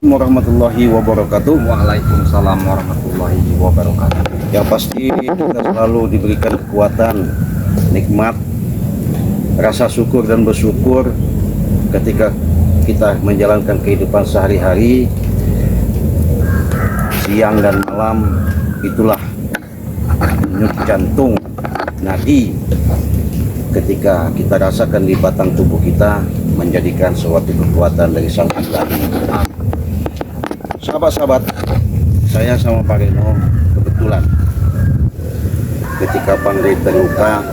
Warahmatullahi wabarakatuh. Waalaikumsalam warahmatullahi wabarakatuh. Yang pasti kita selalu diberikan kekuatan, nikmat, rasa syukur dan bersyukur ketika kita menjalankan kehidupan sehari-hari, siang dan malam. Itulah denyut jantung, nadi ketika kita rasakan di batang tubuh kita, menjadikan suatu kekuatan dari Sang Ilahi. Sahabat-sahabat, saya sama Pak Reno kebetulan ketika Bang Rey terluka,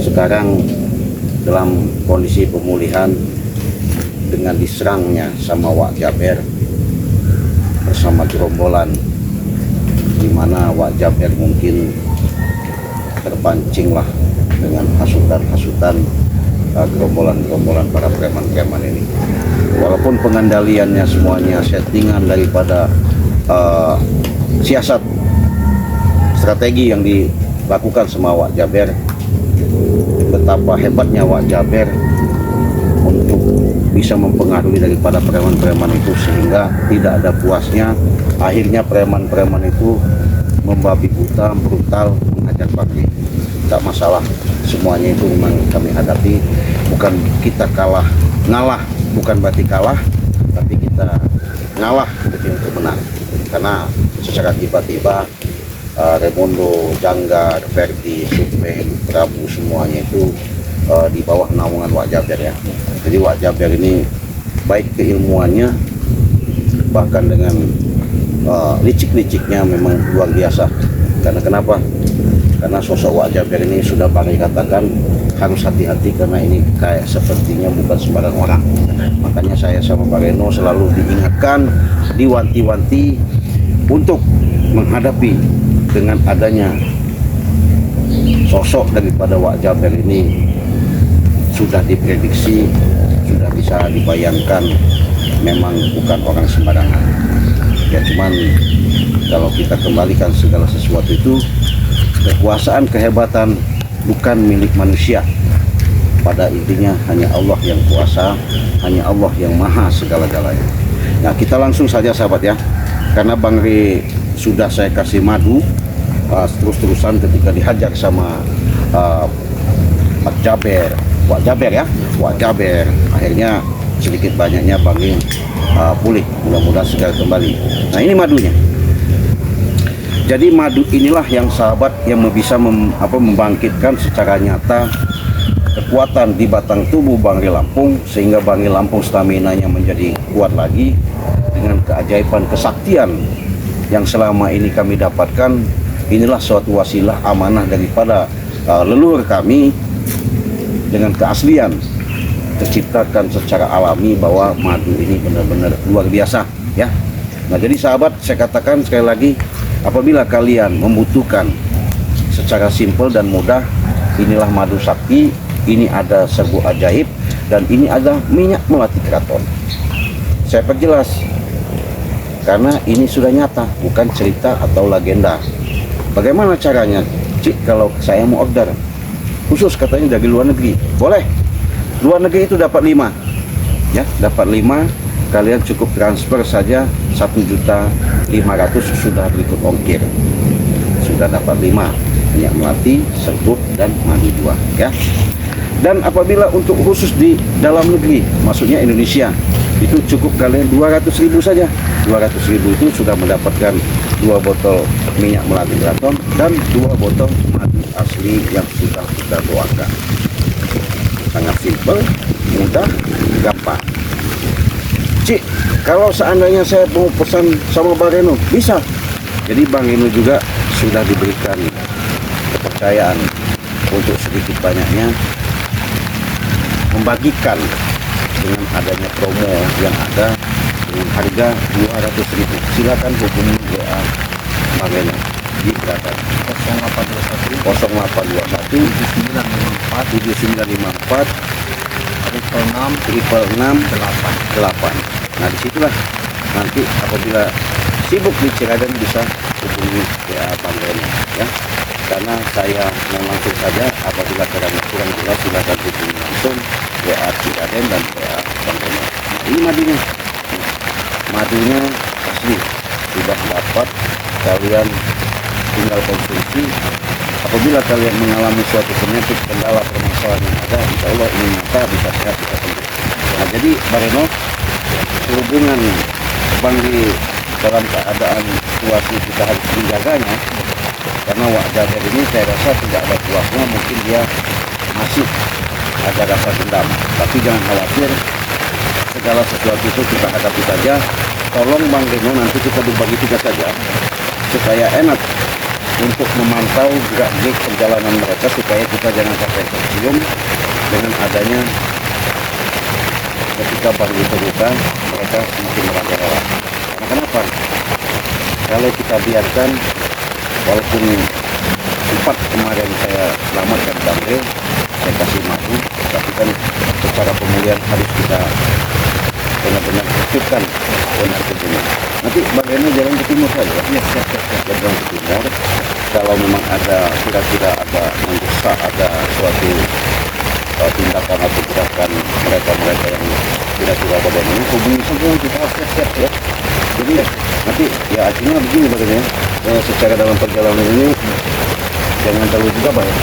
sekarang dalam kondisi pemulihan dengan diserangnya sama Wak Jaber bersama gerombolan, di mana Wak Jaber mungkin terpancinglah dengan hasutan-hasutan gerombolan-gerombolan para preman-preman ini. Walaupun pengendaliannya semuanya settingan daripada siasat strategi yang dilakukan sama Wak Jaber, betapa hebatnya Wak Jaber untuk bisa mempengaruhi daripada preman-preman itu sehingga tidak ada puasnya. Akhirnya preman-preman itu membabi buta, brutal, menghajar pagi. Tak masalah, semuanya itu memang kami hadapi. Bukan kita ngalah bukan berarti kalah, tapi kita ngalah untuk menang. Karena secara tiba-tiba Raimundo, Janggar, Ferdi, Supeng, Prabu semuanya itu di bawah naungan Wak Jaber ya. Jadi Wak Jaber ini baik keilmuannya, bahkan dengan licik-liciknya memang luar biasa. Karena kenapa? Karena sosok Wak Jaber ini sudah Bang katakan harus hati-hati, karena ini kayak sepertinya bukan sembarang orang. Makanya saya sama Pak Reno selalu diingatkan, diwanti-wanti untuk menghadapi dengan adanya sosok daripada Wak Jaber ini. Sudah diprediksi, sudah bisa dibayangkan, memang bukan orang sembarangan. Ya cuman kalau kita kembalikan segala sesuatu itu, kekuasaan, kehebatan bukan milik manusia. Pada intinya hanya Allah yang kuasa, hanya Allah yang maha segala-galanya. Nah, kita langsung saja sahabat ya, karena Bang Rey sudah saya kasih madu terus-terusan ketika dihajar sama Wak Jaber ya, Wak Jaber. Akhirnya sedikit banyaknya Bang Rey pulih, mudah-mudahan segera kembali. Nah, ini madunya. Jadi madu inilah yang sahabat yang bisa membangkitkan secara nyata kekuatan di batang tubuh Bang Rey Lampung, sehingga Bang Rey Lampung staminanya menjadi kuat lagi dengan keajaiban kesaktian yang selama ini kami dapatkan. Inilah suatu wasilah amanah daripada leluhur kami, dengan keaslian terciptakan secara alami bahwa madu ini benar-benar luar biasa ya. Nah, jadi sahabat, saya katakan sekali lagi, apabila kalian membutuhkan secara simpel dan mudah, inilah madu sakti. Ini ada serbu ajaib, dan ini ada minyak melati keraton. Saya perjelas karena ini sudah nyata, bukan cerita atau legenda. Bagaimana caranya? Cik, kalau saya mau order khusus katanya dari luar negeri, boleh. Luar negeri itu dapat 5 ya, dapat 5. Kalian cukup transfer saja 1.500.000, sudah berikut ongkir, sudah dapat 5 minyak melati, serbuk, dan madu 2 ya. Dan apabila untuk khusus di dalam negeri, maksudnya Indonesia, itu cukup kalian 200.000 saja. 200.000 itu sudah mendapatkan 2 botol minyak melati keraton dan 2 botol madu asli yang sudah kita doakan. Sangat simpel, mudah, gampang. Cik, kalau seandainya saya mau pesan sama Bang Reno, bisa. Jadi Bang Reno juga sudah diberikan kepercayaan untuk sedikit banyaknya membagikan dengan adanya promo yang ada dengan harga 200.000. Silakan hubungi WA Bang Reno di belakang 0821 7954 666 Nah, disitulah nanti apabila sibuk di Ciraden bisa hubungi WA Bang Reno ya. Karena saya mau langsung saja, apabila kurang jelas silakan hubungi langsung WA Ciraden dan WA Bang Reno. Nah, ini madunya. madunya asli sudah dapat, kalian tinggal konsumsi. Apabila kalian mengalami suatu penyakit, kendala, permasalahan yang ada, insya Allah ini mata bisa sehat, bisa sembuh. Nah, jadi Pak Reno, sehubungan Bang di dalam keadaan situasi kita harus menjaganya, karena Wak Jaber ini saya rasa tidak ada puasnya, mungkin dia masih ada rasa dendam. Tapi jangan khawatir, segala sesuatu itu kita hadapi saja. Tolong Bang Reno nanti kita berbagi tugas saja, supaya enak untuk memantau gerak-gerik perjalanan mereka, supaya kita jangan sampai tercium dengan adanya ketika Bang diterluka, mereka semakin merajalela. Karena kenapa? Kalau kita biarkan, walaupun 4 kemarin saya selamatkan Bang Re, saya kasih madu, tapi kan secara pemulihan harus kita benar-benar aktifkan untuk ini. Nanti Bang Reno jalan ke timur saja, ya, jalan ke timur. Kalau memang ada kira-kira ada mendesak, ada suatu tindakan atau gerakan mereka yang kira-kira bagaimana, hubungi saja, kita siap-siap ya. Jadi nanti ya artinya begini bagaimana secara dalam perjalanan ini jangan terlalu juga banyak,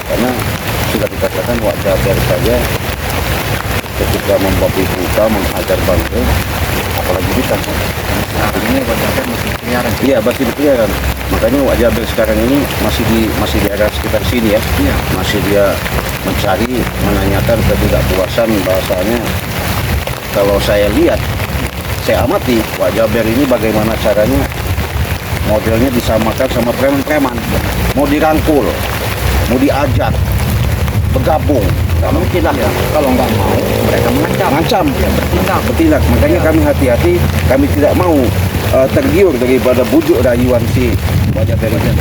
karena sudah dikatakan Wak Jaber saja ketika membabi buta menghajar bangke, apalagi kita Sekarang ini Wak Jaber masih keliaran. iya masih berkeliaran. Makanya Wak Jaber sekarang ini masih di area sekitar sini ya. Iya. Masih dia mencari, menanyakan ketidakpuasan. Bahasanya kalau saya lihat, saya amati Wak Jaber ini bagaimana caranya, modelnya disamakan sama preman-preman, mau dirangkul, mau diajak bergabung, nggak mungkin lah. Kalau nggak mau, mereka mengancam. Mengancam, bertindak. Makanya kami hati-hati, kami tidak mau tergiur daripada bujuk rayuan si Wak Jaber ini.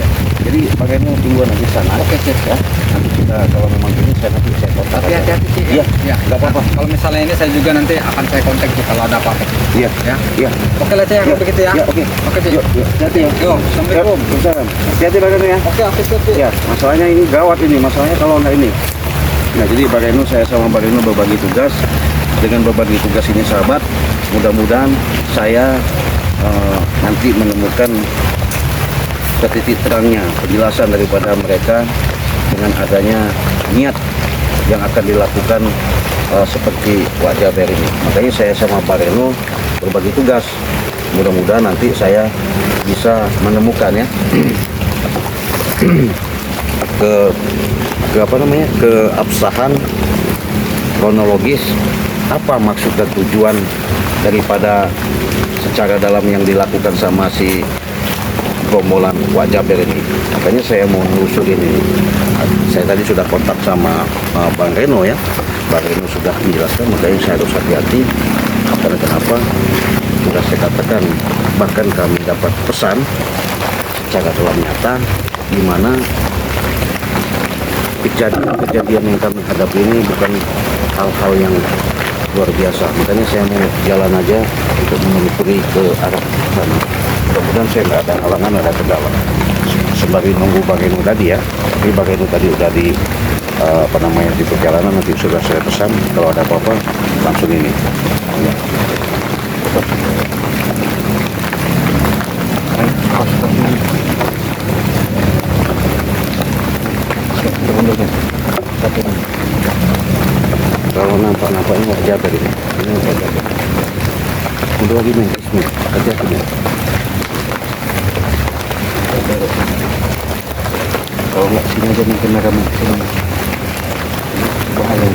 Jadi bagaimana tunggu nanti sana. Oke, siap ya. Nanti kita kalau memang ini saya kontak. Tapi hati-hati sih. Iya, ya. nggak apa-apa. Kalau misalnya ini saya juga nanti akan saya kontak sih kalau ada apa-apa. Iya, Ya. iya. Oke lah, Cek, kalau begitu ya. Ya, oke. Oke, Cek. Yuk, hati-hati ya. Yuk, assalamualaikum. Waalaikumsalam. Hati-hati Bang Reno ya. Oke, siap, Cek. Ya, masalahnya ini gawat ini. Masalahnya kalau nggak ini. Nah, jadi Bang Reno, saya sama Bang Reno berbagi tugas. Dengan berbagi tugas ini sahabat, mudah-mudahan saya nanti menemukan setitik terangnya, penjelasan daripada mereka dengan adanya niat yang akan dilakukan seperti Wak Jaber ini. Makanya saya sama Pak Reno berbagi tugas. Mudah-mudahan nanti saya bisa menemukan ya ke apa namanya, keabsahan kronologis apa maksud dan tujuan daripada secara dalam yang dilakukan sama si gerombolan Wak Jaber ini. Makanya saya mau menelusurin ini. Saya tadi sudah kontak sama Bang Reno ya. Bang Reno sudah menjelaskan, makanya saya harus hati-hati. Karena kenapa? Sudah saya katakan, bahkan kami dapat pesan secara dalam nyata di mana kejadian yang kami hadapi ini bukan hal-hal yang luar biasa. Makanya saya mau jalan aja untuk menelusuri ke arah sana. Mudah-mudahan saya nggak ada halangan, ada kendala. Sembari nunggu Bang Reno tadi ya. Tapi Bang Reno tadi udah di apa namanya, di perjalanan, nanti sudah saya pesan kalau ada apa-apa langsung ini. Ya. Kalau nampak-nampaknya Wak Jaber ini Wak Jaber. Udah lagi nih, Ismi, hati-hati nih. Kalau nggak sini aja mungkin mereka sini bahaya.